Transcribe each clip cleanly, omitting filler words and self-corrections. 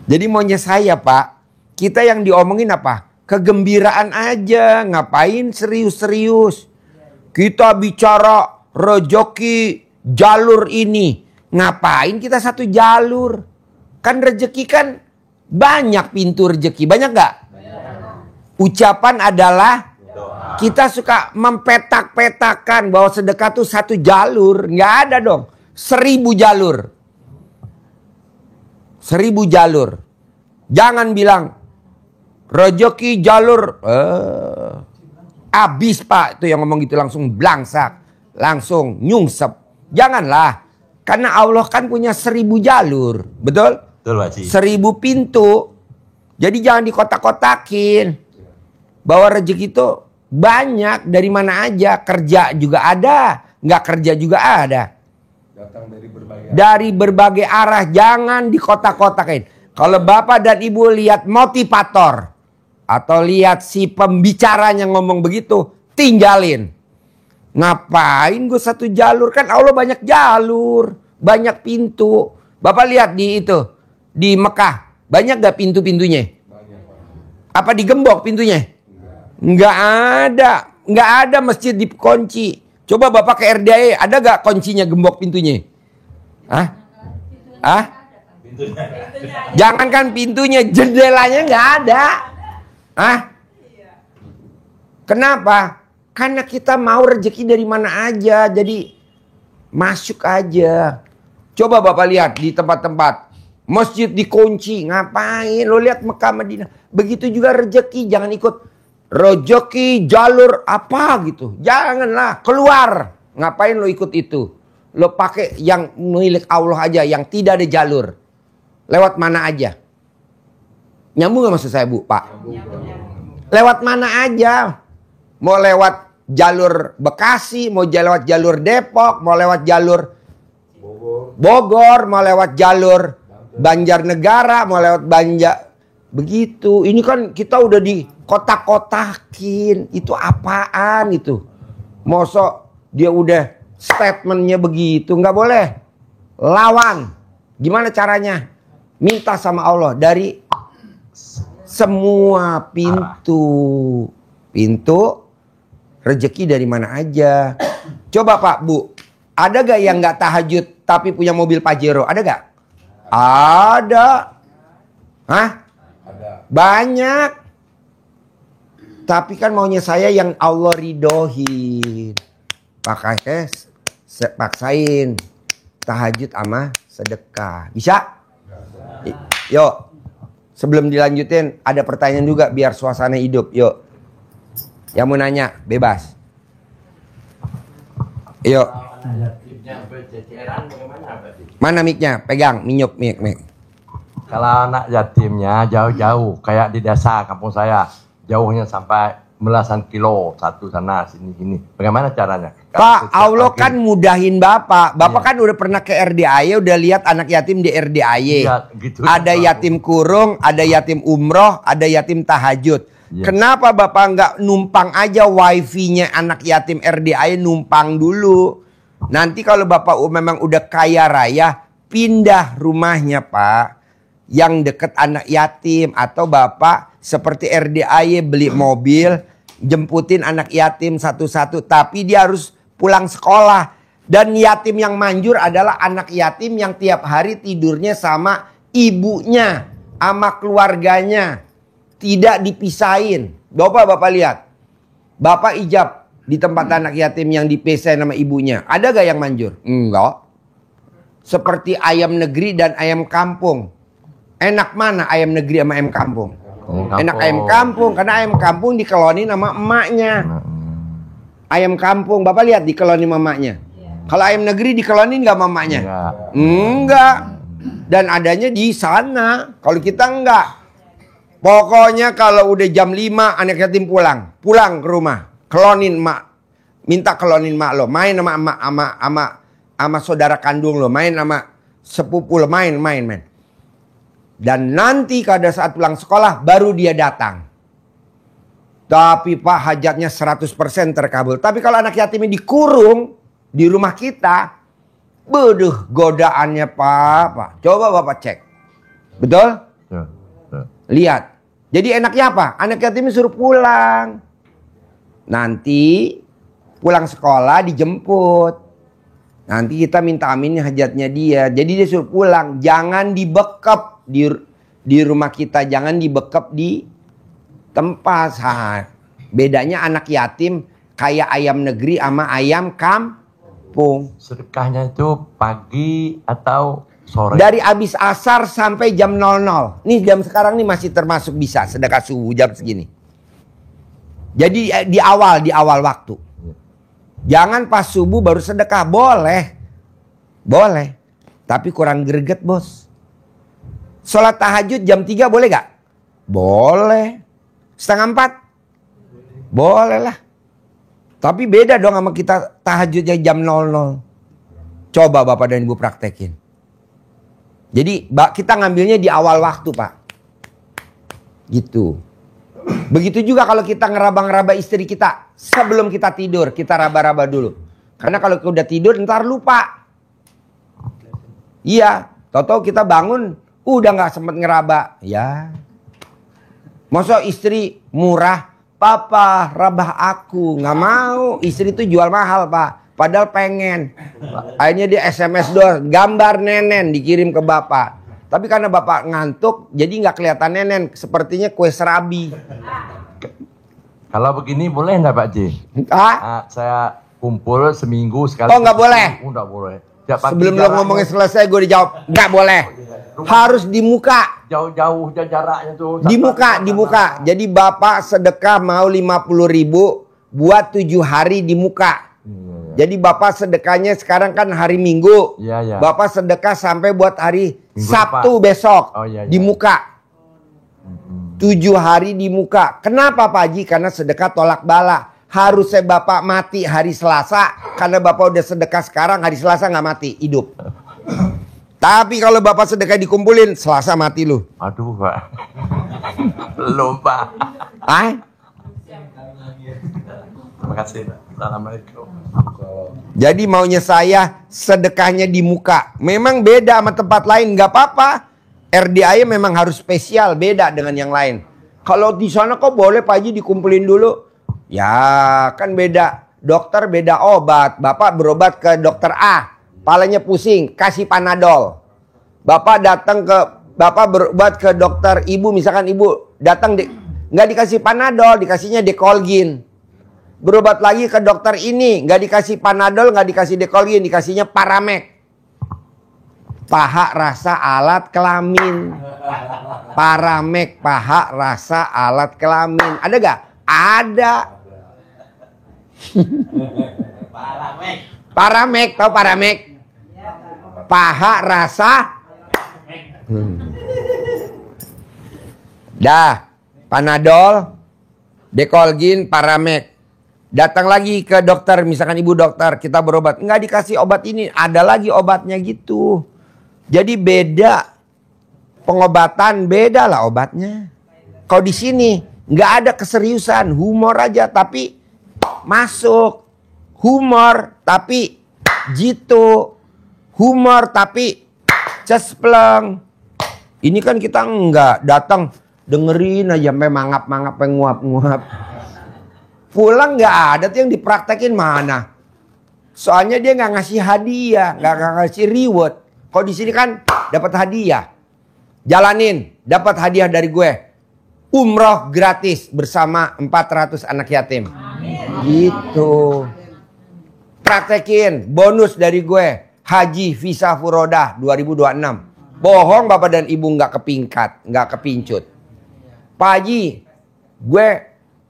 Jadi maunya saya Pak, kita yang diomongin apa? Kegembiraan aja, ngapain serius-serius. Kita bicara rezeki jalur ini, ngapain kita satu jalur? Kan rezeki kan banyak pintu rezeki, banyak gak? Ucapan adalah kita suka mempetak-petakan bahwa sedekah tuh satu jalur. Nggak ada dong. 1000 jalur. 1000 jalur. Jangan bilang rezeki jalur. Abis Pak. Itu yang ngomong gitu langsung blangsak. Langsung nyungsep. Janganlah. Karena Allah kan punya 1000 jalur. Betul? Betul Pak Haji. 1000 pintu. Jadi jangan dikotak-kotakin. Bahwa rezeki itu banyak dari mana aja. Kerja juga ada. Nggak kerja juga ada. Datang dari berbagai arah. Jangan dikotak-kotakin. Kalau Bapak dan Ibu lihat motivator. Atau lihat si pembicaranya ngomong begitu. Tinggalin. Ngapain gue satu jalur? Kan Allah banyak jalur. Banyak pintu. Bapak lihat di itu. Di Mekah. Banyak gak pintu-pintunya? Apa digembok pintunya? Nggak ada. Nggak ada masjid dikunci. Coba Bapak ke RDA, ada gak kuncinya gembok pintunya? Hah? Hah? Jangankan pintunya, jendelanya nggak ada. Hah? Kenapa? Karena kita mau rezeki dari mana aja. Jadi masuk aja. Coba Bapak lihat di tempat-tempat. Masjid dikunci. Ngapain? Lo lihat Mekah Madinah. Begitu juga rezeki. Jangan ikut rezeki jalur apa gitu. Janganlah, keluar. Ngapain lo ikut itu? Lo pakai yang milik Allah aja, yang tidak ada jalur. Lewat mana aja. Nyambung gak maksud saya Bu, Pak? Lewat mana aja. Mau lewat jalur Bekasi, mau lewat jalur Depok, mau lewat jalur Bogor, mau lewat jalur Banjarnegara, mau lewat begitu. Ini kan kita udah di kotak-kotakin. Itu apaan itu? Mosok dia udah statementnya begitu. Nggak boleh. Lawan. Gimana caranya? Minta sama Allah dari semua pintu. Pintu rezeki dari mana aja. Coba Pak, Bu. Ada gak yang nggak tahajud tapi punya mobil Pajero? Ada gak? Ada. Hah? Ada. Banyak. Tapi kan maunya saya yang Allah ridohin. Paksain tahajud sama sedekah. Bisa? Yuk. Sebelum dilanjutin ada pertanyaan juga biar suasana hidup. Yuk. Yang mau nanya bebas. Yuk. Mana mic-nya? Pegang, mic. Kalau anak yatimnya jauh-jauh, kayak di desa kampung saya, jauhnya sampai belasan kilo, satu sana sini. Bagaimana caranya? Pak, Allah kan mudahin Bapak. Bapak kan udah pernah ke RDAY, udah lihat anak yatim di RDAY. Ya, gitu. Ada yatim kurung, ada yatim umroh, ada yatim tahajud. Ya. Kenapa Bapak nggak numpang aja wifi-nya anak yatim RDAY, numpang dulu. Nanti kalau Bapak memang udah kaya raya, pindah rumahnya Pak. Yang deket anak yatim. Atau Bapak seperti RDAY beli mobil, jemputin anak yatim satu-satu. Tapi dia harus pulang sekolah. Dan yatim yang manjur adalah anak yatim yang tiap hari tidurnya sama ibunya, sama keluarganya. Tidak dipisahin. Bapak lihat. Bapak ijab di tempat anak yatim yang dipisahin sama ibunya. Ada gak yang manjur? Enggak. Seperti ayam negeri dan ayam kampung. Enak mana ayam negeri sama ayam kampung? Enak ayam kampung. Karena ayam kampung dikelonin sama emaknya. Ayam kampung. Bapak lihat dikelonin sama emaknya. Kalau ayam negeri dikelonin gak sama emaknya? Enggak. Dan adanya di sana. Kalau kita enggak. Pokoknya kalau udah jam 5 anak yatim pulang. Pulang ke rumah. Kelonin mak. Minta kelonin mak lo. Main sama saudara kandung lo. Main sama sepupu lo. Main. Dan nanti pada saat pulang sekolah baru dia datang. Tapi Pak hajatnya 100% terkabul. Tapi kalau anak yatimnya dikurung di rumah kita. Beduh godaannya Pak. Coba Bapak cek. Betul? Ya. Lihat. Jadi enaknya apa? Anak yatim suruh pulang. Nanti pulang sekolah dijemput. Nanti kita minta amin hajatnya dia. Jadi dia suruh pulang. Jangan dibekep di rumah kita. Jangan dibekep di tempat. Bedanya anak yatim kayak ayam negeri sama ayam kampung. Sedekahnya itu pagi atau sore? Dari habis asar sampai jam 00. Nih jam sekarang nih masih termasuk bisa sedekah subuh jam segini. Jadi di awal waktu. Jangan pas subuh baru sedekah. Boleh. Boleh. Tapi kurang greget bos. Sholat tahajud jam 3 boleh gak? Boleh. 3:30? Boleh lah. Tapi beda dong sama kita tahajudnya jam 00. Coba Bapak dan Ibu praktekin. Jadi kita ngambilnya di awal waktu Pak. Gitu. Begitu juga kalau kita ngeraba-ngeraba istri kita. Sebelum kita tidur kita raba-raba dulu. Karena kalau udah tidur ntar lupa. Iya. Tahu-tahu kita bangun udah gak sempet ngeraba. Ya. Masa istri murah. Papa rabah aku. Gak mau. Istri itu jual mahal Pak. Padahal pengen. Akhirnya dia SMS doang. Gambar nenen dikirim ke Bapak. Tapi karena Bapak ngantuk, jadi nggak kelihatan nenen. Sepertinya kue serabi. Kalau begini boleh nggak Pak Ji? Saya kumpul seminggu sekali. Oh nggak boleh? Nggak boleh. Sebelum lo ngomongnya selesai, gue dijawab. Nggak boleh. Harus di muka. Jauh-jauh jaraknya tuh. Di muka. Jadi Bapak sedekah mau 50.000 buat 7 hari di muka. Jadi Bapak sedekahnya sekarang kan hari Minggu. Iya. Bapak sedekah sampai buat hari Minggu Sabtu depan. besok. Iya. Di muka. 7 hari di muka. Kenapa Pak Haji? Karena sedekah tolak bala. Harusnya Bapak mati hari Selasa. Karena Bapak udah sedekah sekarang, hari Selasa nggak mati, hidup. Tapi kalau Bapak sedekah dikumpulin, Selasa mati lu. Aduh Pak. Belum Pak. Terima kasih. Assalamualaikum. Jadi maunya saya sedekahnya di muka. Memang beda sama tempat lain, nggak apa-apa. RDA memang harus spesial, beda dengan yang lain. Kalau di sana kok boleh Pak Haji dikumpulin dulu? Ya kan beda. Dokter beda obat. Bapak berobat ke dokter A, palanya pusing, kasih Panadol. Bapak berobat ke dokter ibu, misalkan ibu datang nggak dikasih Panadol, dikasihnya Dekolgin. Berobat lagi ke dokter ini, nggak dikasih Panadol, nggak dikasih Dekolgin, dikasihnya Paramek. Paha rasa alat kelamin. Paramek, paha rasa alat kelamin. Ada gak? Ada. Paramek, tahu Paramek? Paha rasa. Dah, Panadol, Dekolgin, Paramek. Datang lagi ke dokter, misalkan ibu dokter, kita berobat. Nggak dikasih obat ini, ada lagi obatnya gitu. Jadi beda. Pengobatan beda lah obatnya. Kalau di sini nggak ada keseriusan, humor aja tapi masuk. Humor tapi jitu. Humor tapi cespleng. Ini kan kita nggak datang dengerin aja sampai mangap-mangap, nguap-nguap. Pulang nggak ada tuh yang dipraktekin mana. Soalnya dia nggak ngasih hadiah, nggak ngasih reward. Kalau di sini kan dapat hadiah. Jalanin, dapat hadiah dari gue. Umroh gratis bersama 400 anak yatim. Amin. Gitu. Praktekin, bonus dari gue. Haji Visa Furodah 2026. Bohong Bapak dan Ibu nggak kepingkat, nggak kepincut. Pak Haji, gue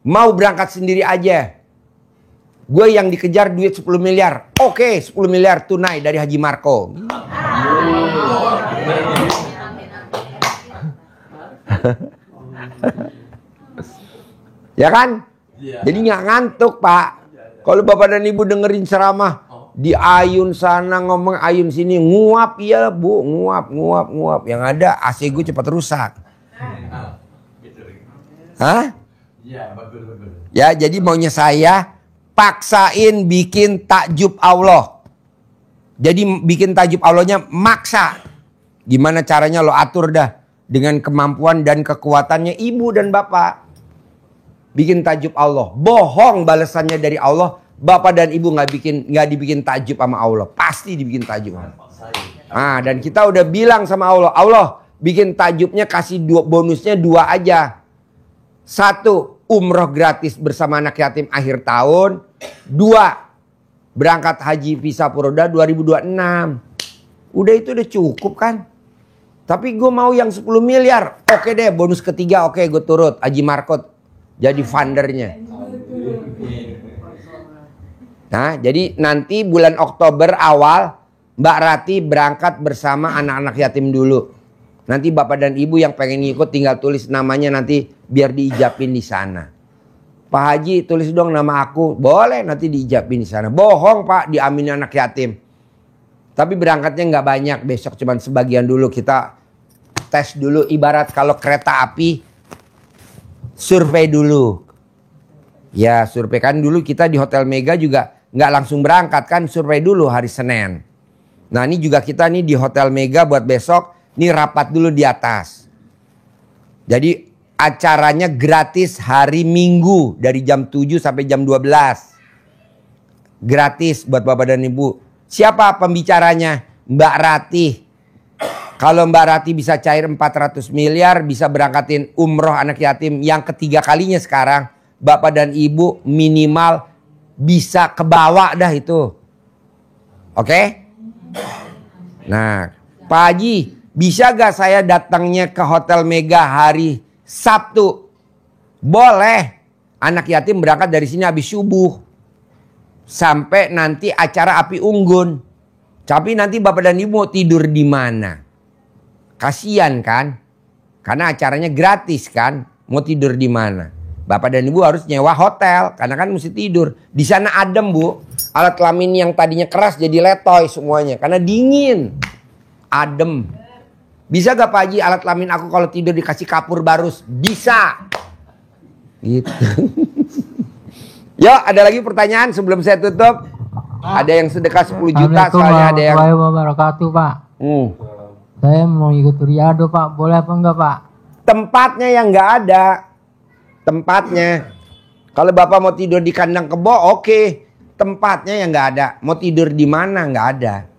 mau berangkat sendiri aja. Gue yang dikejar duit 10 miliar. Oke, 10 miliar tunai dari Haji Marco. Ya kan? Jadi nggak ngantuk Pak. Kalau Bapak dan Ibu dengerin ceramah di ayun sana ngomong ayun sini, nguap ya Bu, nguap. Yang ada AC gue cepat rusak. Hah? Ya, jadi maunya saya paksain bikin takjub Allah. Jadi bikin takjub Allahnya maksa. Gimana caranya lo atur dah. dengan kemampuan dan kekuatannya ibu dan bapak. Bikin takjub Allah. Bohong balasannya dari Allah. Bapak dan ibu nggak dibikin takjub sama Allah. Pasti dibikin takjub. Ah, dan kita udah bilang sama Allah, Allah bikin takjubnya kasih bonusnya 2 aja. 1, umroh gratis bersama anak yatim akhir tahun. 2, berangkat haji visa Puroda 2026. Udah itu udah cukup kan? Tapi gue mau yang 10 miliar. Oke deh, bonus ketiga oke gue turut. Haji Markot jadi fundernya. Nah, jadi nanti bulan Oktober awal Mbak Rati berangkat bersama anak-anak yatim dulu. Nanti bapak dan ibu yang pengen ngikut tinggal tulis namanya nanti biar diijabin di sana. Pak Haji tulis dong nama aku. Boleh nanti diijabin di sana. Bohong Pak, diaminin anak yatim. Tapi berangkatnya nggak banyak, besok cuman sebagian dulu kita tes dulu. Ibarat kalau kereta api survei dulu. Ya survei kan dulu kita di Hotel Mega juga nggak langsung berangkat kan, survei dulu hari Senin. Nah ini juga kita nih di Hotel Mega buat besok, nih rapat dulu di atas. Jadi acaranya gratis hari Minggu dari jam 7 sampai jam 12. Gratis buat bapak dan ibu. Siapa pembicaranya? Mbak Rati. Kalau Mbak Rati bisa cair 400 miliar, bisa berangkatin umroh anak yatim yang ketiga kalinya sekarang. Bapak dan ibu minimal bisa kebawa dah itu. Oke? Nah, Pak Haji, bisa gak saya datangnya ke Hotel Mega hari Sabtu? Boleh. Anak yatim berangkat dari sini habis subuh. Sampai nanti acara api unggun. Tapi nanti bapak dan ibu mau tidur di mana? Kasian kan? Karena acaranya gratis kan? Mau tidur di mana? Bapak dan ibu harus nyewa hotel karena kan mesti tidur. Di sana adem, Bu. Alat kelamin yang tadinya keras jadi letoy semuanya karena dingin. Adem. Bisa gak Pak Haji alat kelamin aku kalau tidur dikasih kapur barus? Bisa. Gitu. Yuk, ada lagi pertanyaan sebelum saya tutup? Ada yang sedekah 10 juta soalnya ada yang wabarakatuh, Pak. Saya mau ikut Riyado, Pak. Boleh apa enggak, Pak? Tempatnya yang nggak ada. Tempatnya. Kalau Bapak mau tidur di kandang kebo, oke. Tempatnya yang nggak ada. Mau tidur di mana nggak ada.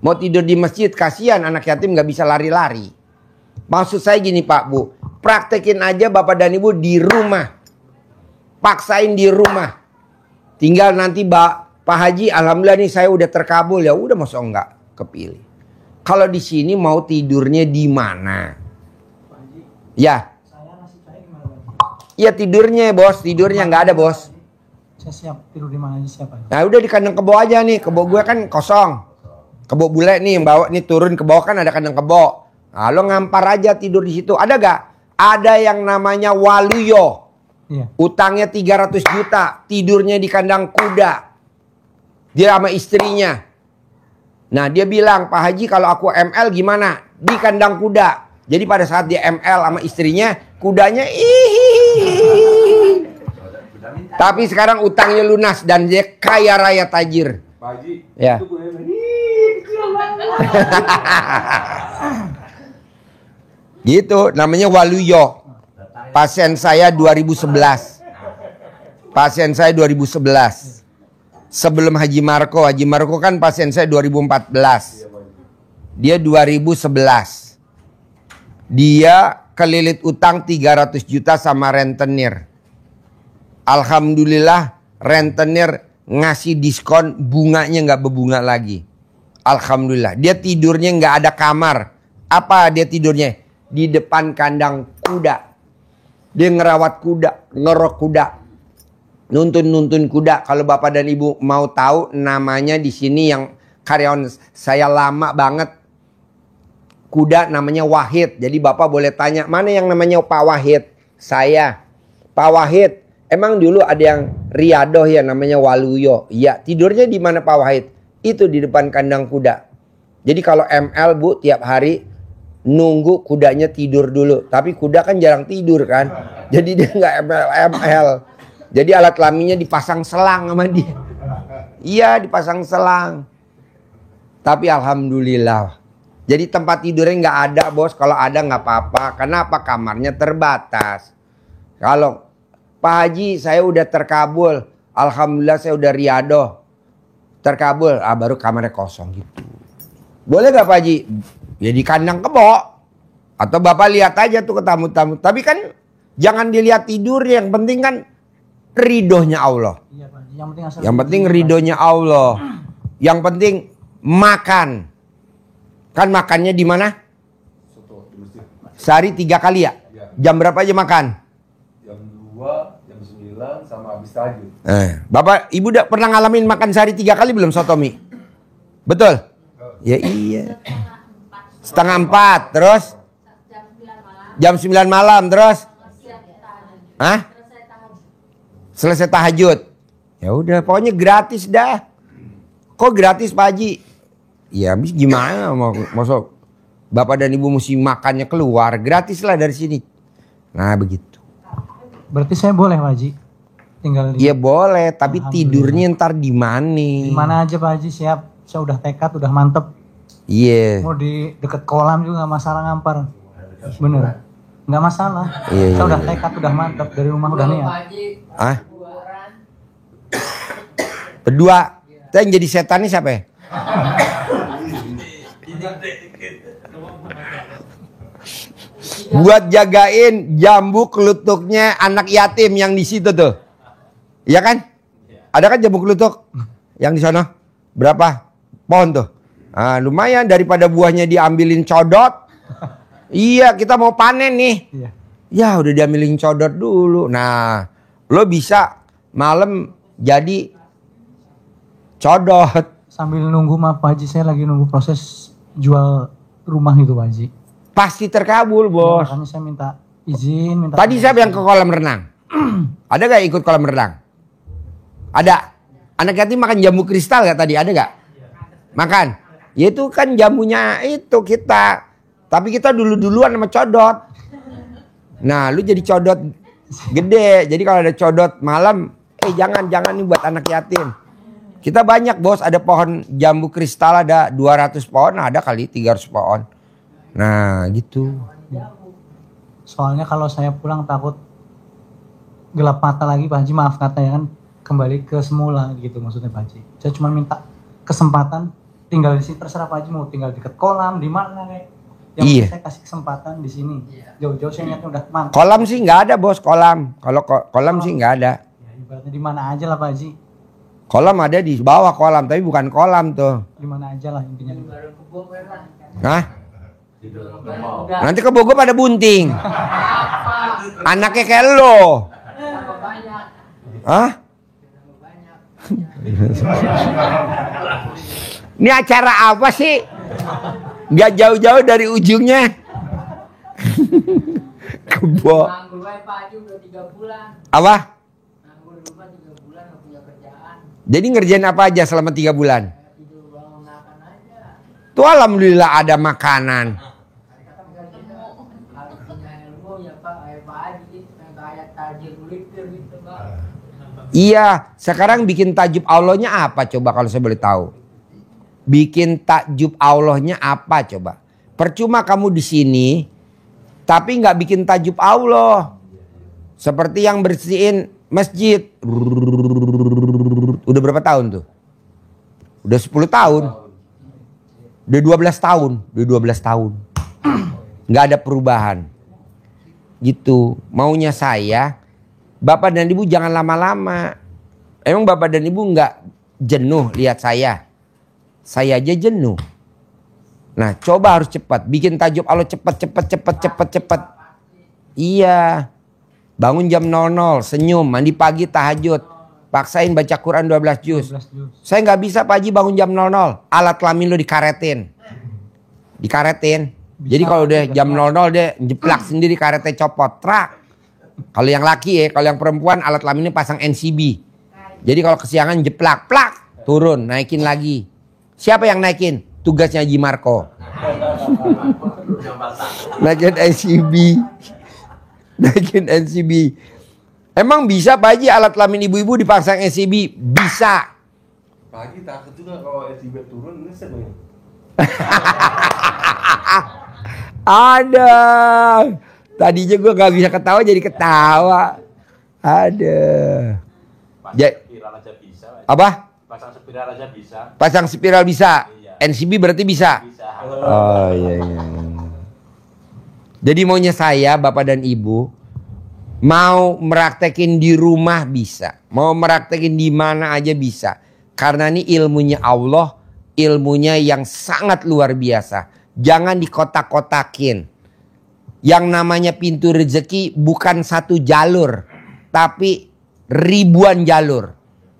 Mau tidur di masjid, kasihan anak yatim nggak bisa lari-lari. Maksud saya gini Pak Bu, praktekin aja Bapak dan Ibu di rumah. Paksain di rumah. Tinggal nanti Pak Haji, alhamdulillah nih saya udah terkabul, ya udah masuk enggak kepilih. Kalau di sini mau tidurnya di mana? Ya. Iya tidurnya bos, tidurnya nggak ada bos. Saya siap tidur di mana aja siapa? Nah udah di kandang kebo aja nih, kebo gue kan kosong. Kebo bule nih yang bawa nih turun ke bawah kan ada kandang kebo. Nah lo ngampar aja tidur di situ. Ada gak? Ada yang namanya Waluyo. Iya. Utangnya 300 juta, tidurnya di kandang kuda. Dia sama istrinya. Nah dia bilang, Pak Haji kalau aku ML gimana? Di kandang kuda. Jadi pada saat dia ML sama istrinya, kudanya tapi sekarang utangnya lunas dan dia kaya raya tajir. Pak Haji, ya. itu gue Gitu, namanya Waluyo. Pasien saya 2011. Pasien saya 2011. Sebelum Haji Marko kan pasien saya 2014. Dia 2011. Dia kelilit utang 300 juta sama rentenir. Alhamdulillah rentenir ngasih diskon, bunganya nggak berbunga lagi. Alhamdulillah. Dia tidurnya nggak ada kamar. Apa dia tidurnya? Di depan kandang kuda. Dia ngerawat kuda, ngerok kuda. Nuntun kuda. Kalau Bapak dan Ibu mau tahu namanya di sini yang karyawan saya lama banget. Kuda namanya Wahid. Jadi Bapak boleh tanya, mana yang namanya Pak Wahid? Saya. Pak Wahid, emang dulu ada yang Riyado ya namanya Waluyo. Iya, tidurnya di mana Pak Wahid? Itu di depan kandang kuda. Jadi kalau ML Bu tiap hari nunggu kudanya tidur dulu. Tapi kuda kan jarang tidur kan. Jadi dia nggak ML. Jadi alat kelaminnya dipasang selang sama dia. Iya dipasang selang. Tapi alhamdulillah Jadi tempat tidurnya nggak ada bos. Kalau ada nggak apa-apa. Kenapa? Kamarnya terbatas. Kalau Pak Haji saya udah terkabul. Alhamdulillah saya udah riadoh. Terkabul. Baru kamarnya kosong gitu. Boleh nggak Pak Haji? Ya di kandang kebo. Atau Bapak lihat aja tuh ke tamu-tamu. Tapi kan jangan dilihat tidur. Yang penting kan ridhonya Allah. Iya, Pak Haji. Yang penting asal Yang penting ridhonya Allah. Yang penting makan. Kan makannya di mana? Sehari 3 kali ya? Jam berapa aja makan? Jam 2, jam 9 sama habis tahajud. Bapak, Ibu udah pernah ngalamin makan sehari 3 kali belum soto mie? Betul? Ya iya. Setengah 4, terus? Jam 9 malam, terus? Hah? Selesai tahajud. Ya udah, pokoknya gratis dah. Kok gratis Pak Haji? Ya habis gimana mau Bapak dan Ibu mesti makannya keluar. Gratis lah dari sini. Nah begitu. Berarti saya boleh Pak Haji tinggal di... Iya boleh, tapi tidurnya ntar di mana? Di mana aja Pak Haji, siap. Saya udah tekad, udah mantep. Iya. Mau di deket kolam juga nggak masalah ngampar. Bener. Nggak masalah. Iya, Saya udah iya. tekad, udah mantep dari rumah udah niat. Ah? Berdua. Kita yang jadi setan nih siapa ya? Buat jagain jambu kelutuknya anak yatim yang di situ tuh. Iya kan? Ada kan jambu kelutuk yang di sana? Berapa pohon tuh? Lumayan daripada buahnya diambilin codot. Iya, kita mau panen nih. Iya. Ya udah diambilin codot dulu. Nah, lo bisa malam jadi codot. Sambil nunggu Pak Haji, saya lagi nunggu proses jual rumah itu Pak Haji. Pasti terkabul, Ya, bos. makanya saya minta izin, minta... Tadi siapa yang ke kolam renang? Ada gak ikut kolam renang? Ada. Anak yatim makan jambu kristal gak tadi? Ada gak? Makan. Ya itu kan jamunya itu kita. Tapi kita duluan sama codot. Nah, lu jadi codot gede. Jadi kalau ada codot malam, jangan nih buat anak yatim. Kita banyak bos, ada pohon jambu kristal ada 200 pohon, ada kali 300 pohon. Nah gitu. Soalnya kalau saya pulang takut gelap mata lagi Pak Haji, maaf katanya kan kembali ke semula gitu maksudnya Pak Haji. Saya cuma minta kesempatan tinggal di sini, terserah Pak Haji mau tinggal dekat kolam di mana kayak. Yang Iya. saya kasih kesempatan di sini. Jauh-jauh saya niatnya udah mantap. Kolam sih nggak ada bos, kolam. Kalau kolam sih nggak ada. Ya, ibaratnya di mana aja lah Pak Haji. Kolam ada di bawah kolam, tapi bukan kolam tuh. Di mana aja lah intinya. Hah? Nanti ke Bogor pada bunting. Anaknya kayak lo. Hah? Ini acara apa sih? Gak jauh-jauh dari ujungnya. Kebo. Nganggur wae Pak Haji udah 3 bulan. Apa? Nganggur di rumah 3 bulan gak punya kerjaan. Jadi ngerjain apa aja selama 3 bulan? Tidur bangun makan aja. Tuh alhamdulillah ada makanan. Harus punya ilmu ya Pak, kayak Pak Haji gitu, kayak tajir melipir gitu Pak. Iya, sekarang bikin takjub Allahnya apa coba kalau saya boleh tahu? Bikin takjub Allahnya apa coba? Percuma kamu di sini, tapi nggak bikin takjub Allah. Seperti yang bersihin masjid. Udah berapa tahun tuh? Udah 10 tahun. Udah 12 tahun. Udah 12 tahun. Nggak ada perubahan. Gitu. Maunya saya, Bapak dan Ibu jangan lama-lama. Emang Bapak dan Ibu nggak jenuh lihat saya? Saya aja jenuh. Nah, coba harus cepat. Bikin takjub Allah cepat. Iya. Bangun jam 00, senyum, mandi pagi tahajud. Paksain baca Quran 12 juz. 12 juz. Saya nggak bisa Pak Haji bangun jam 00. Alat kelamin lo dikaretin. Jadi kalau udah jam 00 dia jeplak sendiri karetnya copot. Trak. Kalau yang laki ya, kalau yang perempuan alat kelaminnya pasang NCB. Jadi kalau kesiangan jeplak, plak, turun, naikin lagi. Siapa yang naikin? Tugasnya Haji Marco. Naikin NCB. Emang bisa Pak Haji alat kelamin ibu-ibu dipasang NCB? Bisa. Pagi takut juga kalau SIB turun, nyesek nih. Ada. Tadinya gue gak bisa ketawa jadi ketawa. Ada. Spiral aja bisa. Apa? Pasang spiral aja bisa. Pasang spiral bisa. Iya. NCB berarti bisa. Bisa. Oh iya. Jadi maunya saya, Bapak dan Ibu, mau meraktekin di rumah bisa. Mau meraktekin di mana aja bisa. Karena ini ilmunya Allah, ilmunya yang sangat luar biasa. Jangan dikotak-kotakin. Yang namanya pintu rezeki bukan satu jalur, tapi ribuan jalur.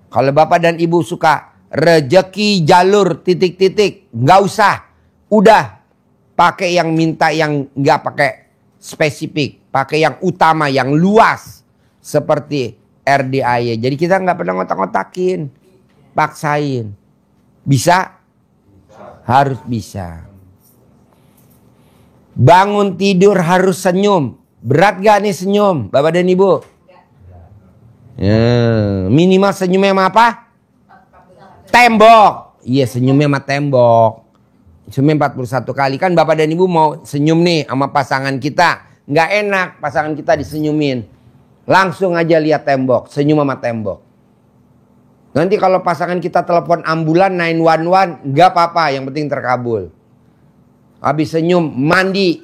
Kalau Bapak dan Ibu suka rezeki jalur titik-titik, nggak usah. Udah pakai yang minta yang nggak pakai spesifik, pakai yang utama, yang luas seperti RDAY. Jadi kita nggak pernah ngotak-ngotakin, paksain. Bisa? Harus bisa. Bangun tidur harus senyum. Berat gak nih senyum, Bapak dan Ibu? Ya, minimal senyumnya sama apa? Tembok. Iya, senyumnya sama tembok. Senyumnya 41 kali. Kan Bapak dan Ibu mau senyum nih sama pasangan kita. Nggak enak pasangan kita disenyumin. Langsung aja lihat tembok. Senyum sama tembok. Nanti kalau pasangan kita telepon ambulan 911, nggak apa-apa. Yang penting terkabul. Habis senyum, mandi.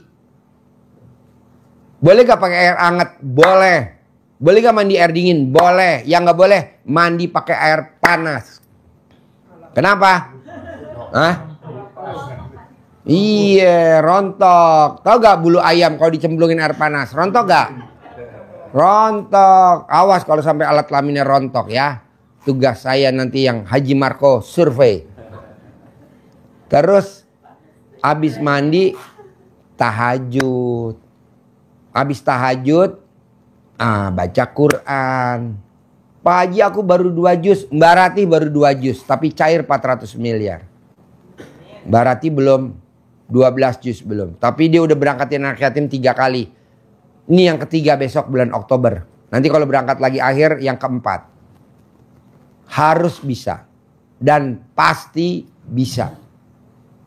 Boleh gak pakai air hangat? Boleh. Boleh gak mandi air dingin? Boleh. Yang gak boleh, mandi pakai air panas. Kenapa? Hah? Iya, rontok. Tahu gak bulu ayam kalau dicemplungin air panas? Rontok gak? Rontok. Awas kalau sampai alat kelaminnya rontok ya. Tugas saya nanti yang Haji Marco survei. Terus habis mandi tahajud. Habis tahajud baca Quran. Pak Haji aku baru 2 juz, Mbak Rati baru 2 juz, tapi cair 400 miliar. Mbak Rati belum 12 juz belum. Tapi dia udah berangkatin anak yatim 3 kali. Ini yang ketiga besok bulan Oktober. Nanti kalau berangkat lagi akhir yang keempat. Harus bisa. Dan pasti bisa.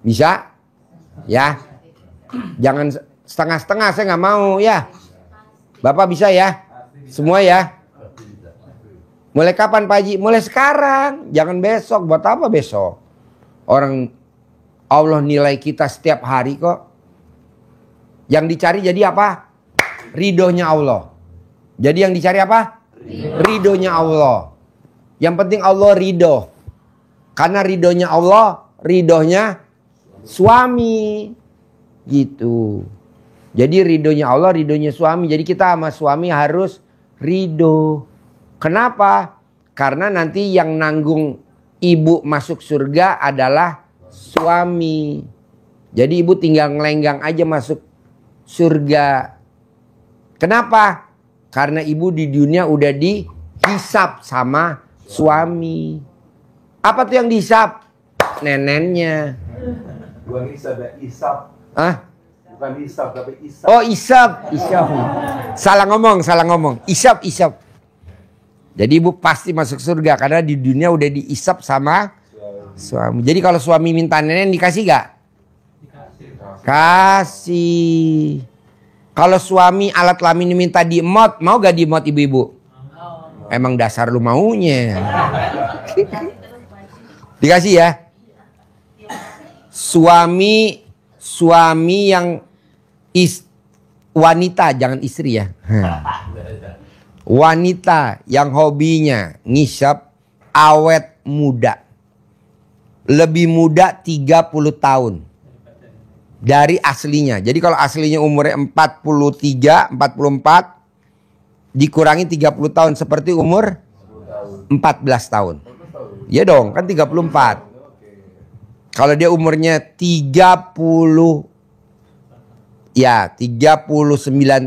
Bisa? Ya. Jangan setengah-setengah, saya nggak mau ya. Bapak bisa ya? Semua ya? Mulai kapan Pak Haji? Mulai sekarang. Jangan besok. Buat apa besok? Orang Allah nilai kita setiap hari kok. Yang dicari jadi apa? Ridhonya Allah. Jadi yang dicari apa? Ridhonya Allah. Yang penting Allah ridho. Karena ridhonya Allah, ridhonya suami. Gitu. Jadi ridhonya Allah, ridhonya suami. Jadi kita sama suami harus ridho. Kenapa? Karena nanti yang nanggung ibu masuk surga adalah suami. Jadi ibu tinggal ngelenggang aja masuk surga. Kenapa? Karena ibu di dunia udah dihisap sama suami. Apa tuh yang dihisap? Nenennya. Bukan isap ya, isap. Hah? Bukan isap, tapi isap. Oh isap. Isap. Salah ngomong. Isap. Jadi ibu pasti masuk surga karena di dunia udah diisap sama suami. Jadi kalau suami minta nenek dikasih gak? Kasih. Kalau suami alat kelamin minta diemot, mau gak diemot ibu-ibu? Emang dasar lu maunya. Dikasih ya. Suami yang wanita, jangan istri ya. Wanita yang hobinya ngisap awet muda. Lebih muda 30 tahun dari aslinya. Jadi kalau aslinya umurnya 43, 44 dikurangi 30 tahun seperti umur 14 tahun. Iya dong, kan 34. Kalau dia umurnya 39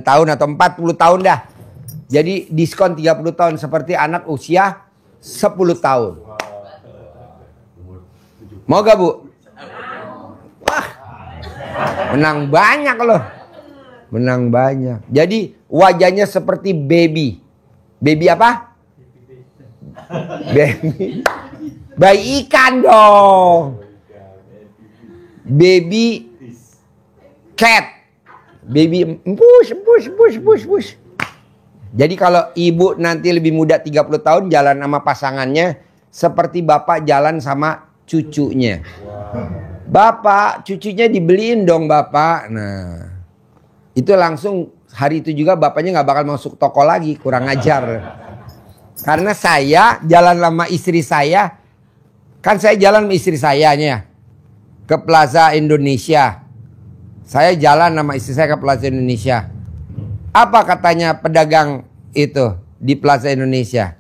tahun atau 40 tahun dah. Jadi diskon 30 tahun seperti anak usia 10 tahun. Mau gak Bu? Wah, menang banyak loh. Menang banyak. Jadi wajahnya seperti baby. Baby apa? Baby. Bayi ikan dong. baby cat. Baby push. Jadi kalau ibu nanti lebih muda 30 tahun jalan sama pasangannya seperti bapak jalan sama cucunya. Bapak, cucunya dibeliin dong bapak. Nah, itu langsung hari itu juga bapaknya nggak bakal masuk toko lagi, kurang ajar. Karena saya jalan sama istri saya, kan saya jalan sama istri sayanya ke Plaza Indonesia. Saya jalan sama istri saya ke Plaza Indonesia. Apa katanya pedagang itu di Plaza Indonesia?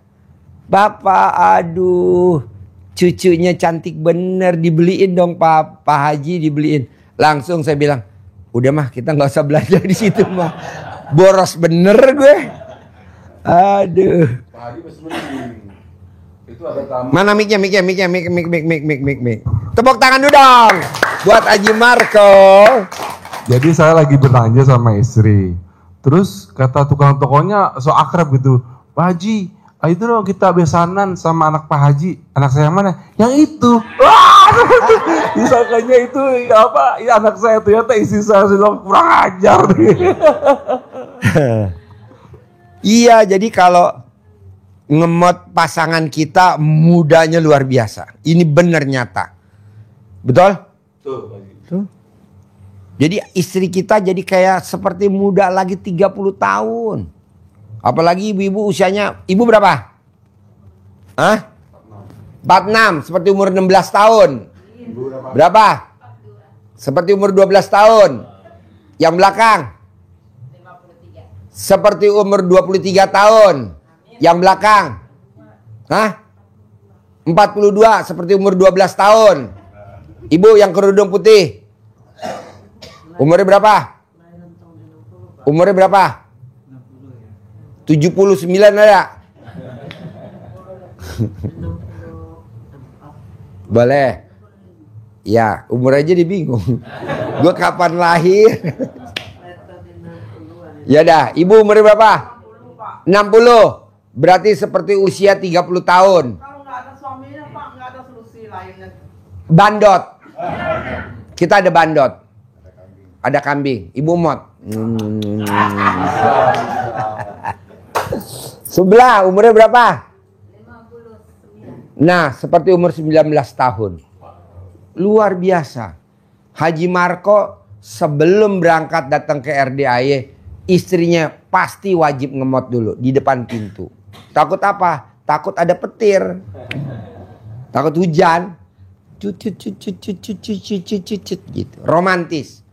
Bapak, aduh, cucunya cantik bener, dibeliin dong Pak Haji, dibeliin. Langsung saya bilang, udah mah kita nggak usah belajar di situ mah, boros bener gue. Aduh. Pak Haji masih mending. Itu ada tamu. Mana mic. Tepuk tangan dulu dong buat Haji Marco. Jadi saya lagi belanja sama istri. Terus kata tukang tokonya so akrab gitu. Pak Haji, itu loh kita besanan sama anak Pak Haji. Anak saya yang mana? Yang itu. Wah, disangkanya itu apa? Ya, anak saya ternyata istri saya bilang kurang ajar. Iya, jadi kalau ngemot pasangan kita mudanya luar biasa. Ini bener nyata. Betul? Tuh, Pak Haji. Tuh. Jadi istri kita jadi kayak seperti muda lagi 30 tahun. Apalagi ibu-ibu usianya, ibu berapa? Hah? 46, seperti umur 16 tahun. Berapa? Seperti umur 12 tahun. Yang belakang? 53. Seperti umur 23 tahun. Yang belakang? Hah? 42, seperti umur 12 tahun. Ibu yang kerudung putih. Umurnya berapa? Umurnya berapa? 79 ada? Boleh. Ya, umur aja dibingung. Gue kapan lahir? Ya dah, ibu umurnya berapa? 60. Berarti seperti usia 30 tahun. Kalau nggak ada suaminya Pak, nggak ada solusi lainnya. Bandot. Kita ada bandot. Ada kambing. Ibu mot. Sebelah umurnya berapa? 59. Nah, seperti umur 19 tahun. Luar biasa. Haji Marco sebelum berangkat datang ke RDAY, istrinya pasti wajib ngemot dulu di depan pintu. Takut apa? Takut ada petir. Takut hujan. Gitu. Romantis.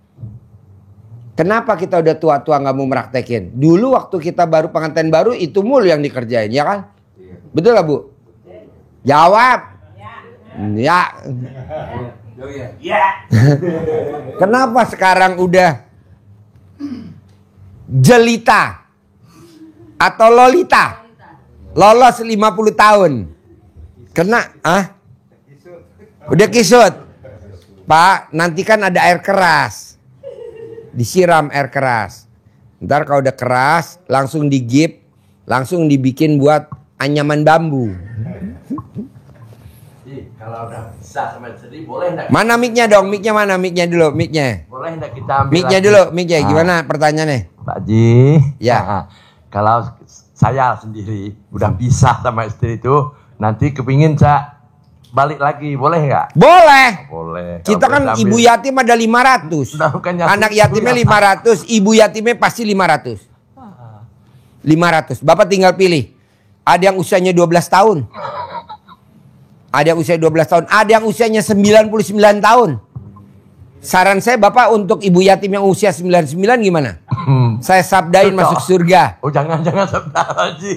Kenapa kita udah tua-tua nggak mau meraktekin? Dulu waktu kita baru pengantin baru itu mulu yang dikerjain, ya kan? Betul lah Bu? Jawab. Ya. Kenapa sekarang udah jelita atau lolita? Lolos 50 tahun. Kena, udah kisut. Pak, nanti kan ada air keras. Disiram air keras. Ntar kalau udah keras, langsung digip, langsung dibikin buat anyaman bambu. Kalau udah bisa sama istri, boleh enggak? Mana mic-nya dong? Mic-nya mana? Mic-nya dulu, mic-nya. Boleh enggak kita ambil Mic-nya lagi? dulu, mic-nya. Gimana pertanyaannya? Pak Haji, Ya. kalau saya sendiri udah pisah sama istri itu, nanti kepingin saya balik lagi, boleh nggak? Boleh. Boleh. Kita Kalau kan boleh ibu ambil. yatim ada 500. Nah, bukan yatim. Anak yatimnya 500, ibu yatimnya pasti 500. 500. Bapak tinggal pilih. Ada yang usianya 12 tahun. Ada yang usia 12 tahun. Ada yang usianya 99 tahun. Saran saya Bapak untuk ibu yatim yang usia 99 gimana? Saya sabdain Cocok. masuk surga. Oh jangan sabda Haji.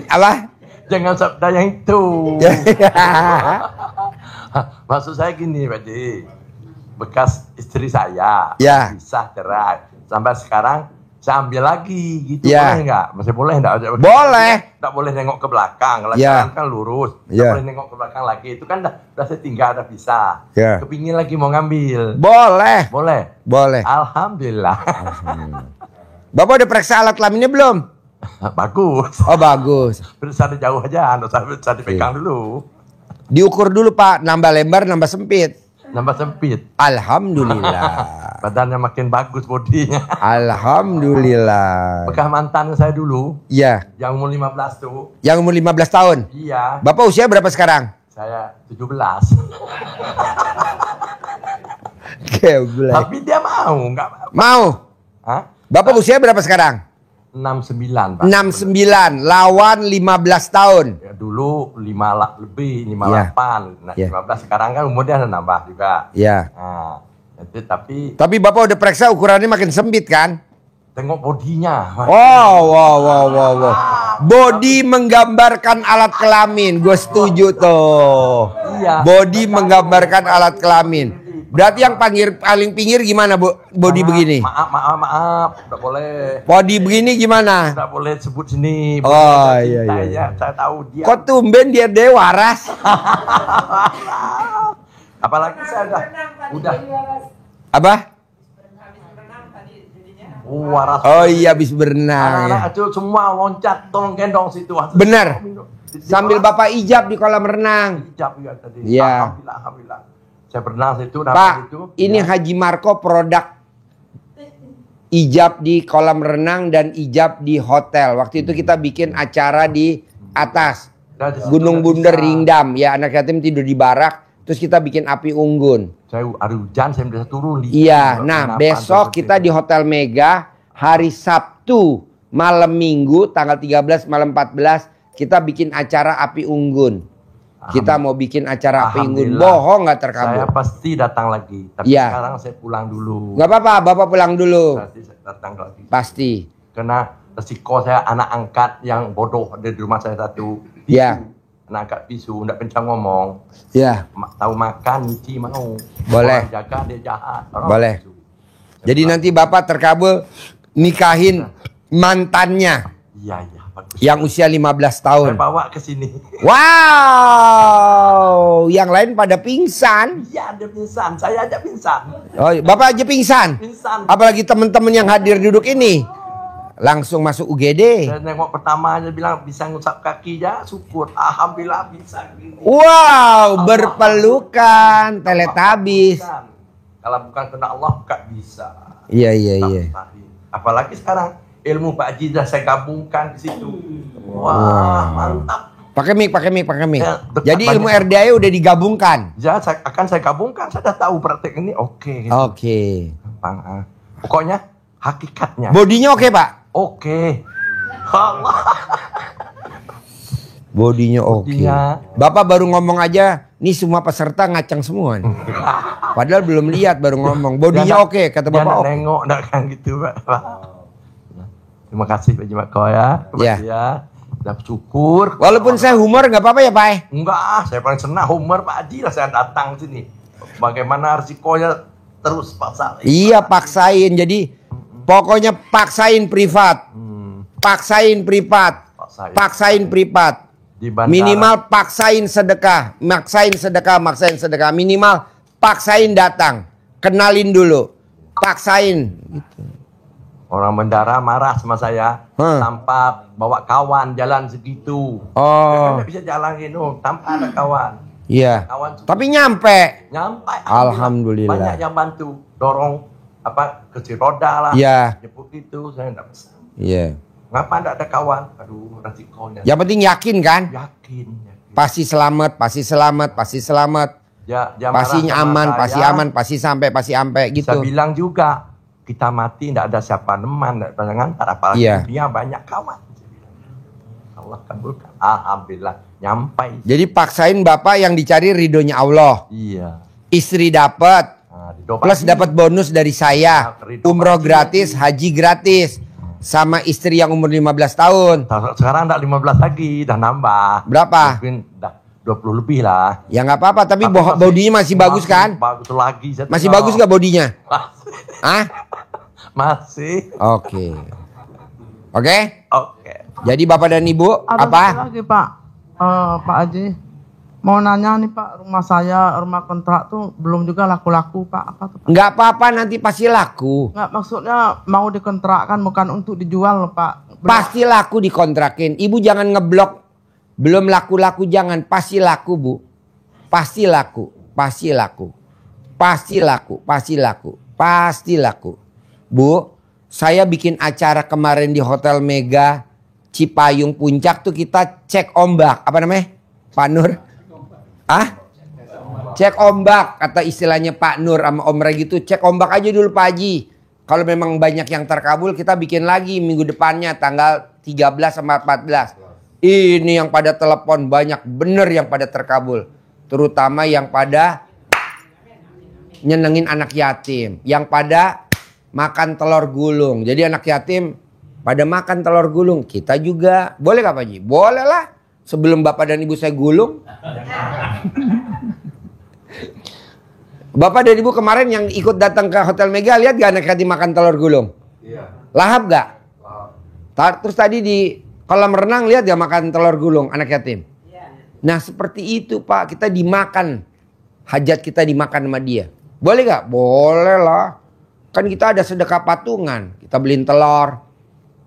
Apa? Jangan sabda yang itu. Maksud saya gini Pak Haji. Bekas istri saya. Ya. Pisah cerai. Sampai sekarang saya ambil lagi gitu. Ya. Boleh nggak? Masih boleh nggak? Boleh. Nggak boleh nengok ke belakang. Kalau Ya. jalan kan lurus. Nggak Ya. boleh nengok ke belakang lagi. Itu kan udah saya tinggal, udah pisah. Ya. Kepingin lagi mau ngambil. Boleh. Boleh. Boleh. Alhamdulillah. Bapak udah periksa alat kelaminnya belum? Bagus. Oh bagus. Periksa dari jauh aja, nggak usah dipegang dulu. Diukur dulu Pak, nambah lebar, nambah sempit. Nambah sempit. Alhamdulillah. Badannya makin bagus bodinya. Alhamdulillah. Bekas mantan saya dulu, Iya. yang umur 15 tuh. Yang umur 15 tahun. Iya, Bapak usia berapa sekarang? saya 17. Geblek. Tapi dia mau, nggak apa-apa. Mau? Hah? Bapak usia berapa sekarang? 69, Pak. 69 lawan 15 tahun. Ya, dulu 5 lebih, 58. Nah, Ya. 15 sekarang kan umurnya ada nambah juga. Ya. Nah, itu tapi Tapi Bapak udah periksa ukurannya makin sempit kan? tengok bodinya. Wow. Body menggambarkan alat kelamin. Gue setuju tuh. Iya. Body menggambarkan alat kelamin. Berarti yang paling pinggir gimana, Bu? Body begini. Maaf, tidak boleh. Body begini gimana? Tidak boleh sebut sini. Oh, Boleh iya, cinta iya. ya. Saya tahu dia. Kok tumben dia waras? Apalagi saya udah Apa? waras. Oh iya, habis berenang. Anak-anak Ya. itu semua loncat, tolong gendong situ. Benar. Sambil Bapak ijab di kolam renang. Ijab ya tadi. Iya. Alhamdulillah. Saya berenang situ, Pak, dapat itu. ini Ya. Haji Marco produk ijab di kolam renang dan ijab di hotel. Waktu itu kita bikin acara di atas Dan di situ Gunung nggak Bunder bisa. Rindam. Ya, anak yatim tidur di barak. Terus kita bikin api unggun. Saya ada hujan, saya bisa turun. Iya, nah besok kita di Hotel Mega hari Sabtu malam Minggu tanggal 13 malam 14 kita bikin acara api unggun. Kita mau bikin acara api unggun. Alhamdulillah. Bohong nggak Saya terkabul? pasti datang lagi. Tapi Iya. sekarang saya pulang dulu. Nggak apa-apa, Bapak pulang dulu. Nanti saya datang lagi. Pasti. Karena resiko saya anak angkat yang bodoh ada di rumah saya satu. Iya. Anak angkat bisu, nggak bisa ngomong. Ya, Tahu makan, nyuci mau. Boleh. Orang jaga dia jahat. Orang Boleh. bisu. Saya jadi pulang. nanti Bapak terkabul nikahin mantannya Iya, bagus. yang usia 15 Saya tahun. bawa ke sini. Wow, yang lain pada pingsan. Iya, dia pingsan. Saya aja pingsan. Oh, Bapak aja pingsan. Pingsan. Apalagi teman-teman yang hadir duduk ini. Langsung masuk UGD. Saya nengok pertama aja bilang bisa ngusap kaki ya, syukur. Alhamdulillah bisa gini. Wow, berpelukan, teletabis. Bukan. Kalau bukan kena Allah nggak bisa. Iya. Mustahil. Apalagi sekarang ilmu Pak Haji dah saya gabungkan di situ. Wah, mantap. Pakai mic. Ya, dekat Jadi ilmu banyak. RDA udah digabungkan. Ya, akan saya gabungkan. Saya dah tahu praktek ini oke. Gitu. Oke. Gampang, ah. Pokoknya hakikatnya. Bodinya oke, Pak? Oke. Allah. Bodinya oke. Bodinya. Bapak baru ngomong aja, nih semua peserta ngacang semua nih. Padahal belum lihat baru ngomong. Bodinya oke, kata Dia Bapak nak oke. nengok nak kan gitu, Pak. Terima kasih Pak Jimat Kau ya. Ya. Ya. Dah syukur. Walaupun saya humor nggak apa-apa ya, Pak? Enggak, saya paling senang humor Pak Haji lah saya datang sini. Bagaimana risikonya terus paksa. Iya, paksain. Jadi pokoknya paksain privat. Paksain privat. Paksain privat. Di bandara. Minimal paksain sedekah. Maksain sedekah. Minimal paksain datang. Kenalin dulu. Paksain. Gitu. Orang bandara marah sama saya Hmm. tanpa bawa kawan jalan segitu. Oh. Saya kan tak bisa jalan gitu tanpa ada kawan. Iya. Kawan Tapi nyampe. nyampe. Alhamdulillah. Banyak yang bantu dorong apa kursi roda lah. Iya. Jemput itu saya enggak bisa. Iya. Ngapa enggak ada kawan? Aduh, resikonya. Yang penting yakin kan? Yakin. Pasti selamat. Ya, dia Pasti marah sama aman, saya. pasti aman, pasti sampai gitu. Saya bilang juga kita mati tidak ada siapa neman, tidak ada ngantar, apalagi Iya. dia banyak kawan. Saya bilang. Allah kabulkan. Alhamdulillah nyampai. Jadi paksain Bapak yang dicari ridhonya Allah. Iya. Istri dapat, Nah, di Dopak plus ini dapat bonus dari saya. Ridho Umroh Pak Haji. gratis, haji gratis. Sama istri yang umur 15 tahun. Sekarang enggak 15 lagi, dah nambah. Berapa? Mungkin dah 20 lebih lah. Ya nggak apa-apa, tapi Tapi bodinya masih bagus kan? Bagus lagi. saya Masih tengok. bagus nggak bodinya? Hah? Masih. Oke. Oke? Oke. Jadi Bapak dan Ibu, Ada apa? satu lagi Pak, Pak Haji. Mau nanya nih Pak, rumah saya, rumah kontrak tuh belum juga laku-laku Pak. Apa tuh Pak? Nggak apa-apa, nanti pasti laku. Nggak, maksudnya mau dikontrakkan bukan untuk dijual Pak. Pasti laku dikontrakin. Ibu jangan ngeblok. Belum laku-laku jangan. Pasti laku, Bu. Pasti laku. Pasti laku, pasti laku, pasti laku. Bu, saya bikin acara kemarin di Hotel Mega Cipayung Puncak tuh kita cek ombak. Apa namanya? Pak Nur? Ah? Cek ombak, kata istilahnya Pak Nur sama Om Regi gitu. Cek ombak aja dulu Pak Haji. Kalau memang banyak yang terkabul, kita bikin lagi minggu depannya tanggal 13 sama 14. Ini yang pada telepon banyak bener yang pada terkabul. Terutama yang pada nyenengin anak yatim. Yang pada makan telur gulung. Jadi anak yatim pada makan telur gulung. Kita juga. Boleh gak Pak Haji? Boleh lah. Sebelum bapak dan ibu saya gulung. Bapak dan ibu kemarin yang ikut datang ke Hotel Mega, lihat gak anak yatim makan telur gulung? Iya. Lahap gak? Terus tadi di kolam renang lihat gak makan telur gulung anak yatim? Nah seperti itu Pak, kita dimakan. Hajat kita dimakan sama dia. Boleh gak? Boleh lah. Kan kita ada sedekah patungan. Kita beliin telur,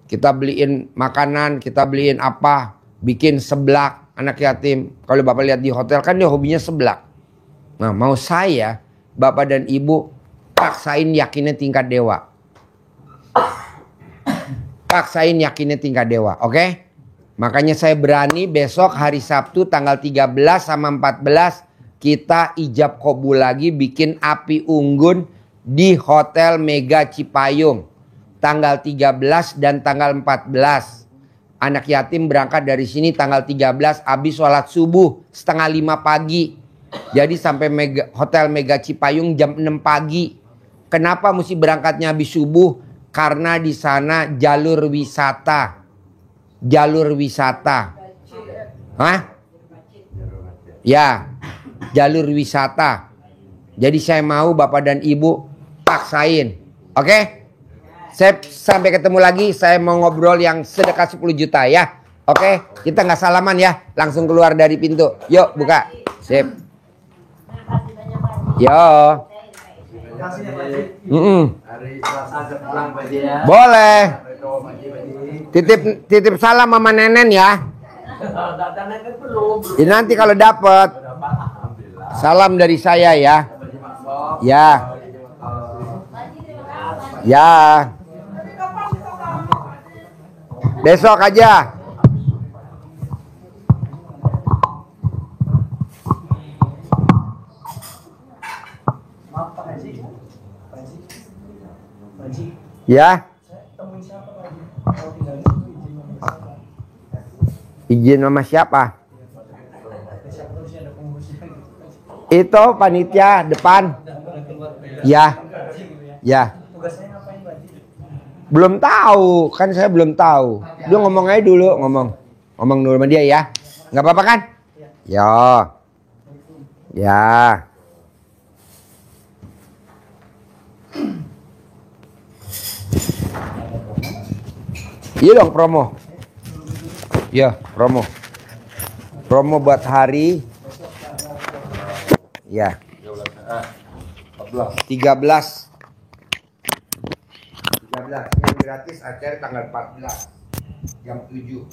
kita beliin makanan, kita beliin apa. Bikin seblak anak yatim. Kalau Bapak lihat di hotel kan dia hobinya seblak. Nah mau saya, Bapak dan Ibu paksain yakinnya tingkat dewa. Paksain yakinnya tingkat dewa, oke? Makanya saya berani besok hari Sabtu tanggal 13 sama 14 kita ijab kabul lagi bikin api unggun di Hotel Mega Cipayung. Tanggal 13 dan tanggal 14. Anak yatim berangkat dari sini tanggal 13 habis sholat subuh 4:30 pagi. Jadi sampai Hotel Mega Cipayung jam 6 pagi. Kenapa mesti berangkatnya habis subuh? Karena di sana jalur wisata. Jalur wisata. Hah? Ya, jalur wisata. Jadi saya mau Bapak dan Ibu paksain. Oke? Saya sampai ketemu lagi. Saya mau ngobrol yang sedekah 10 juta ya. Oke? Kita nggak salaman ya. Langsung keluar dari pintu. Yuk buka. Sip. Yo. Hari Selasa saya pulang Pak Haji ya. Boleh. Titip salam sama Nenen ya. Ya nanti kalau dapet. Salam dari saya ya. Ya. Ya. Besok aja. Ya. Izin sama siapa? Itu panitia depan. Ya. Ya. Belum tahu, kan saya belum tahu. Dia ngomong aja dulu, ngomong dulu sama dia ya. Nggak apa-apa kan? Ya. Ya. Iya dong promo. Ya promo. Promo buat hari. Ya. 13. 13 yang gratis acara tanggal 14 jam 7.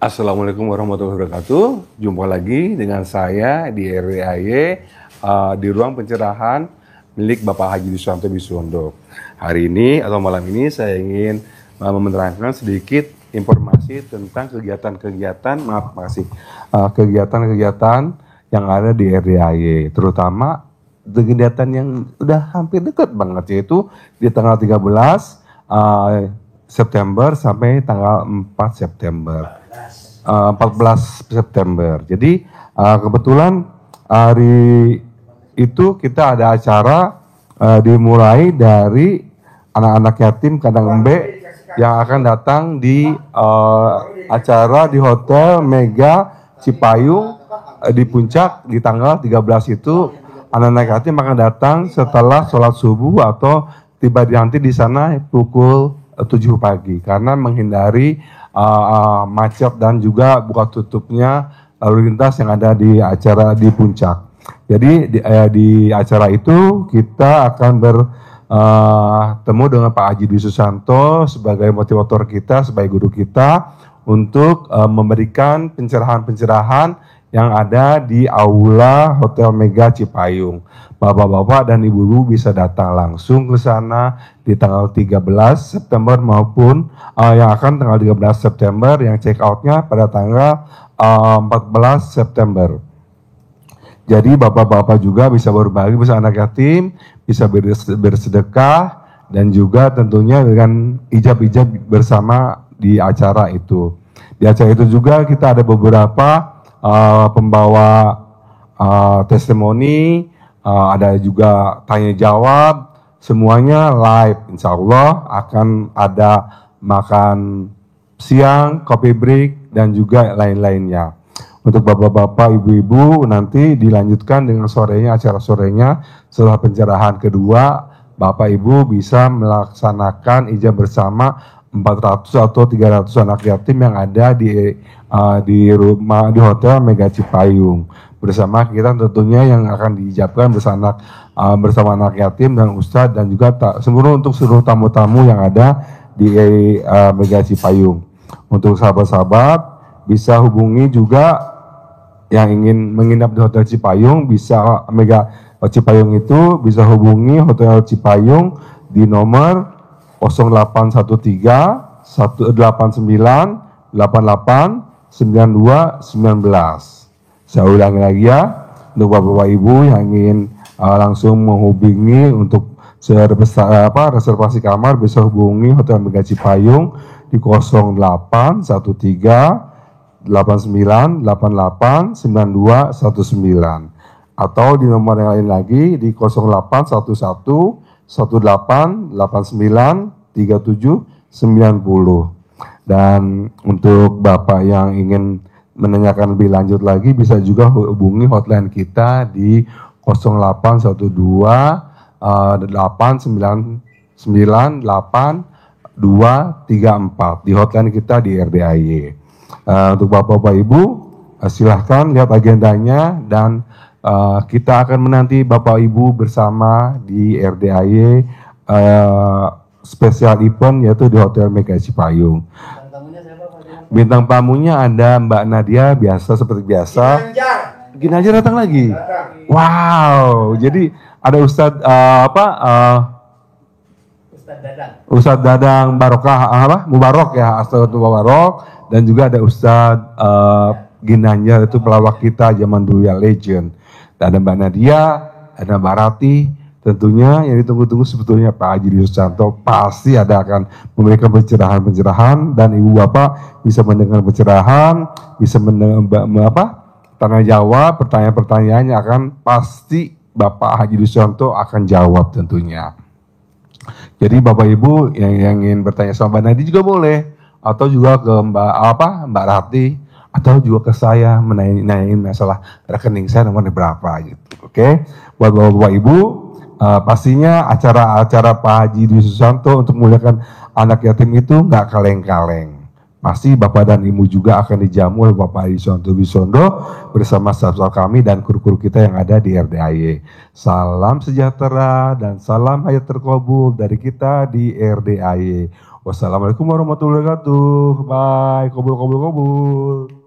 Assalamualaikum warahmatullahi wabarakatuh. Jumpa lagi dengan saya di RWAY di ruang pencerahan milik Bapak Haji Diswanto Bisuwondo. Hari ini atau malam ini saya ingin menerangkan sedikit informasi tentang kegiatan-kegiatan, kegiatan-kegiatan yang ada di RWAY, terutama kegiatan yang udah hampir dekat banget, yaitu di tanggal 13 September sampai tanggal 4 September. 14 September. Jadi kebetulan hari itu kita ada acara dimulai dari anak-anak yatim kandang embe yang akan datang di acara di Hotel Mega Cipayung di Puncak di tanggal 13 itu. Anak-anak yatim akan datang setelah sholat subuh atau tiba nanti di sana pukul 7 pagi karena menghindari macet dan juga buka tutupnya lalu lintas yang ada di acara di puncak. Jadi di acara itu kita akan bertemu dengan Pak Haji Dwi Susanto sebagai motivator kita, sebagai guru kita untuk memberikan pencerahan-pencerahan yang ada di Aula Hotel Mega Cipayung. Bapak-bapak dan ibu-ibu bisa datang langsung ke sana di tanggal 13 September maupun yang akan tanggal 13 September yang check out-nya pada tanggal 14 September. Jadi bapak-bapak juga bisa berbagi bersama anak yatim, bisa bersedekah dan juga tentunya dengan ijab-ijab bersama di acara itu. Di acara itu juga kita ada beberapa pembawa testimoni, ada juga tanya jawab, semuanya live. Insya Allah akan ada makan siang, kopi break, dan juga lain-lainnya. Untuk bapak-bapak, ibu-ibu nanti dilanjutkan dengan sorenya, acara sorenya setelah pencerahan kedua, bapak ibu bisa melaksanakan ijab bersama 400 atau 300 anak yatim yang ada di rumah di Hotel Mega Cipayung. Bersama kita tentunya yang akan diijabkan bersama anak yatim dan ustadz dan juga untuk seluruh tamu-tamu yang ada di Mega Cipayung. Untuk sahabat-sahabat bisa hubungi juga yang ingin menginap di Hotel Cipayung, bisa Mega Cipayung itu bisa hubungi Hotel Cipayung di nomor 0813 189 88 92 19. Saya ulangi lagi ya, untuk bapak-bapak ibu yang ingin langsung menghubungi untuk reservasi kamar bisa hubungi Hotel Mega Cipayung di 0813 89 88 92 19 atau di nomor yang lain lagi di 0811 18 89 37 90. Dan untuk bapak yang ingin menanyakan lebih lanjut lagi bisa juga hubungi hotline kita di 0812 899 8234 di hotline kita di RDAY. Untuk bapak-bapak ibu silahkan lihat agendanya dan kita akan menanti bapak ibu bersama di RDAY spesial event yaitu di Hotel Mega Cipayung. Bintang tamunya ada Mbak Nadia biasa seperti biasa. Ginanjar datang lagi. Wow, jadi ada Ustadz Ustadz Dadang Barokah Mubarok ya, Astagfirullah Mubarok, dan juga ada Ustadz Ginanjar itu pelawak kita zaman dulu ya, legend. Dan ada Mbak Nadia, ada Mbak Rati. Tentunya yang ditunggu-tunggu sebetulnya Pak Haji Dwi Susanto pasti akan memberikan pencerahan-pencerahan dan ibu bapak bisa mendengar pencerahan, bisa mendengar tanya jawab, pertanyaan-pertanyaannya akan pasti Bapak Haji Dwi Susanto akan jawab tentunya. Jadi bapak ibu yang ingin bertanya sama Mbak Nadi juga boleh, atau juga ke Mbak Rati, atau juga ke saya menanyain masalah rekening saya nomornya berapa gitu. Oke, buat bapak-bapak ibu. Pastinya acara-acara Pak Haji Dwi Susanto untuk memuliakan anak yatim itu nggak kaleng-kaleng. Pasti Bapak dan Ibu juga akan dijamu oleh Bapak Haji Susanto Wisondo bersama staf-staf kami dan kru-kru kita yang ada di RDAY. Salam sejahtera dan salam hayat terkabul dari kita di RDAY. Wassalamualaikum warahmatullahi wabarakatuh. Bye, kabul.